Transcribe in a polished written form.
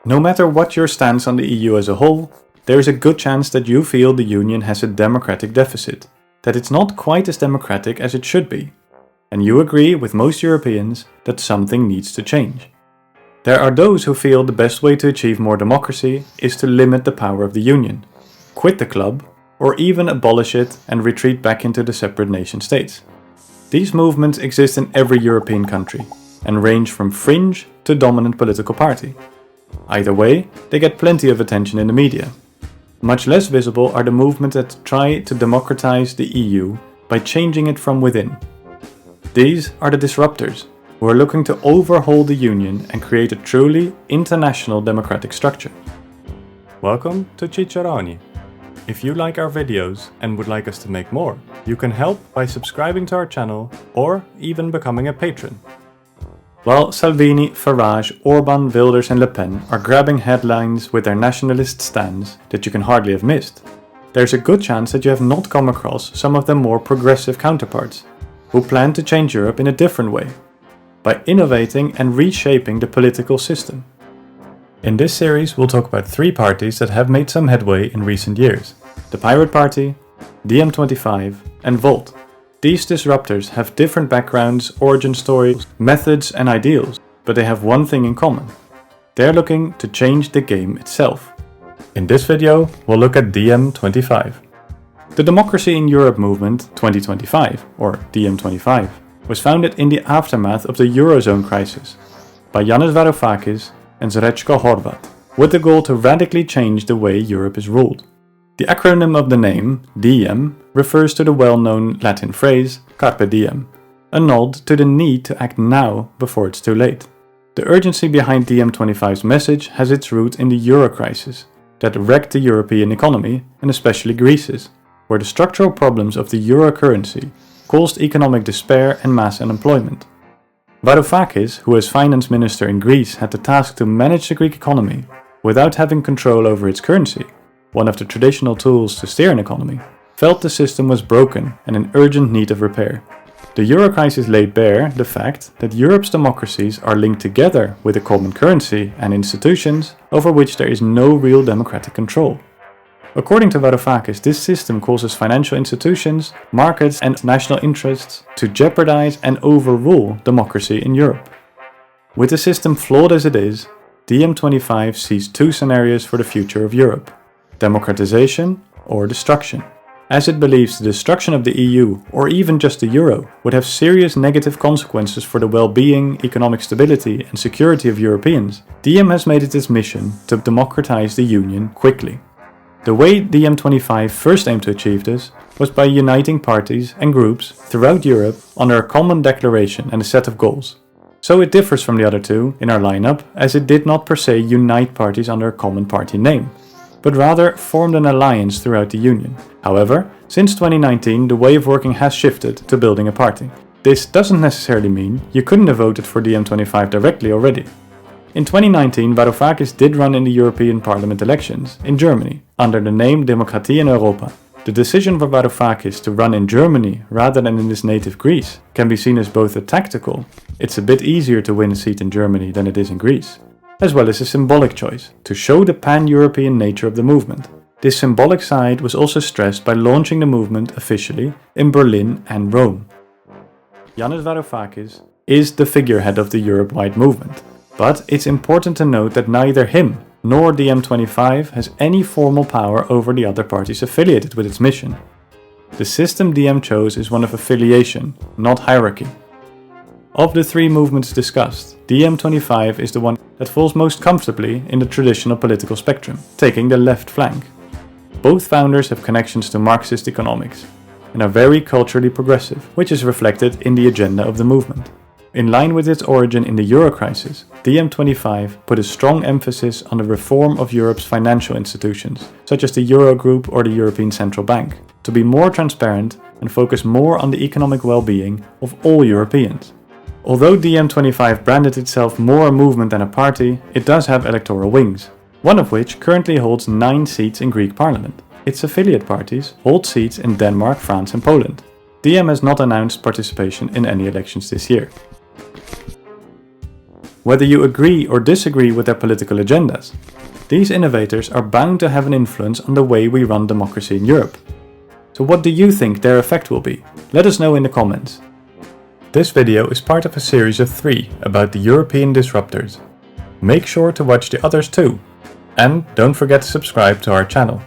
No matter what your stance on the EU as a whole, there is a good chance that you feel the Union has a democratic deficit, that it's not quite as democratic as it should be, and you agree with most Europeans that something needs to change. There are those who feel the best way to achieve more democracy is to limit the power of the Union, quit the club, or even abolish it and retreat back into the separate nation states. These movements exist in every European country and range from fringe to dominant political party. Either way, they get plenty of attention in the media. Much less visible are the movements that try to democratise the EU by changing it from within. These are the disruptors, who are looking to overhaul the Union and create a truly international democratic structure. Welcome to Ciceroni. If you like our videos and would like us to make more, you can help by subscribing to our channel or even becoming a patron. While Salvini, Farage, Orban, Wilders and Le Pen are grabbing headlines with their nationalist stands that you can hardly have missed, there's a good chance that you have not come across some of their more progressive counterparts, who plan to change Europe in a different way, by innovating and reshaping the political system. In this series we'll talk about three parties that have made some headway in recent years: the Pirate Party, Diem25 and Volt. These disruptors have different backgrounds, origin stories, methods and ideals, but they have one thing in common. They're looking to change the game itself. In this video, we'll look at Diem25. The Democracy in Europe movement 2025, or Diem25, was founded in the aftermath of the Eurozone crisis by Yanis Varoufakis and Srećko Horvat, with the goal to radically change the way Europe is ruled. The acronym of the name, Diem, refers to the well-known Latin phrase Carpe Diem, a nod to the need to act now before it's too late. The urgency behind Diem25's message has its root in the euro crisis that wrecked the European economy and especially Greece's, where the structural problems of the euro currency caused economic despair and mass unemployment. Varoufakis, who as finance minister in Greece had the task to manage the Greek economy without having control over its currency, one of the traditional tools to steer an economy, felt the system was broken and in urgent need of repair. The euro crisis laid bare the fact that Europe's democracies are linked together with a common currency and institutions over which there is no real democratic control. According to Varoufakis, this system causes financial institutions, markets and national interests to jeopardize and overrule democracy in Europe. With the system flawed as it is, Diem25 sees two scenarios for the future of Europe: democratization or destruction, as it believes the destruction of the EU or even just the euro would have serious negative consequences for the well-being, economic stability and security of Europeans. Diem has made it its mission to democratize the Union quickly. The way Diem25 first aimed to achieve this was by uniting parties and groups throughout Europe under a common declaration and a set of goals. So it differs from the other two in our lineup, as it did not per se unite parties under a common party name, but rather formed an alliance throughout the Union. However, since 2019 the way of working has shifted to building a party. This doesn't necessarily mean you couldn't have voted for Diem25 directly already. In 2019 Varoufakis did run in the European Parliament elections in Germany under the name Democratie in Europa. The decision for Varoufakis to run in Germany rather than in his native Greece can be seen as both a tactical, it's a bit easier to win a seat in Germany than it is in Greece, as well as a symbolic choice, to show the pan-European nature of the movement. This symbolic side was also stressed by launching the movement officially in Berlin and Rome. Yanis Varoufakis is the figurehead of the Europe-wide movement, but it's important to note that neither him nor Diem25 has any formal power over the other parties affiliated with its mission. The system Diem chose is one of affiliation, not hierarchy. Of the three movements discussed, Diem25 is the one that falls most comfortably in the traditional political spectrum, taking the left flank. Both founders have connections to Marxist economics and are very culturally progressive, which is reflected in the agenda of the movement. In line with its origin in the euro crisis, Diem25 put a strong emphasis on the reform of Europe's financial institutions, such as the Eurogroup or the European Central Bank, to be more transparent and focus more on the economic well-being of all Europeans. Although Diem25 branded itself more a movement than a party, it does have electoral wings, one of which currently holds 9 seats in Greek parliament. Its affiliate parties hold seats in Denmark, France and Poland. Diem has not announced participation in any elections this year. whether you agree or disagree with their political agendas. These innovators are bound to have an influence on the way we run democracy in Europe. So what do you think their effect will be? Let us know in the comments. This video is part of a series of 3 about the European disruptors. Make sure to watch the others too. And don't forget to subscribe to our channel.